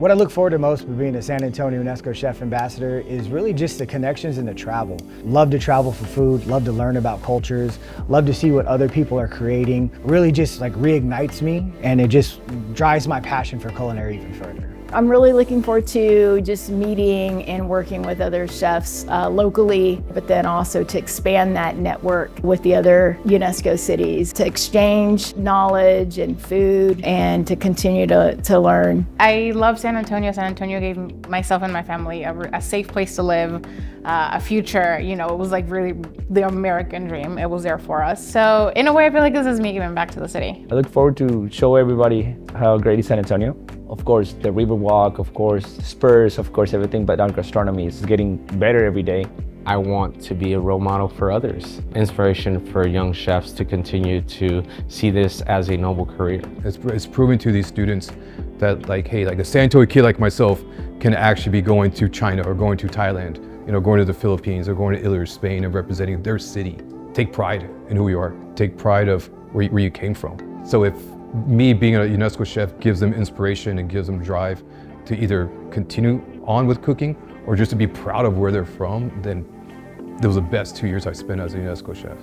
What I look forward to most with being a San Antonio UNESCO Chef Ambassador is really just the connections and the travel. Love to travel for food, love to learn about cultures, love to see what other people are creating. Really just like reignites me, and it just drives my passion for culinary even further. I'm really looking forward to just meeting and working with other chefs locally, but then also to expand that network with the other UNESCO cities, to exchange knowledge and food and to continue to learn. I love San Antonio. San Antonio gave myself and my family a safe place to live, a future. You know, it was like really the American dream. It was there for us. So in a way, I feel like this is me giving back to the city. I look forward to show everybody how great is San Antonio. Of course, the Riverwalk, of course, Spurs, of course, everything, but our gastronomy is getting better every day. I want to be a role model for others, inspiration for young chefs to continue to see this as a noble career. It's proven to these students that hey, a San Antonio kid like myself can actually be going to China or going to Thailand, going to the Philippines or going to Italy or Spain and representing their city. Take pride in who you are. Take pride of where you came from. So if me being a UNESCO chef gives them inspiration and gives them drive to either continue on with cooking or just to be proud of where they're from, then those are the best 2 years I spent as a UNESCO chef.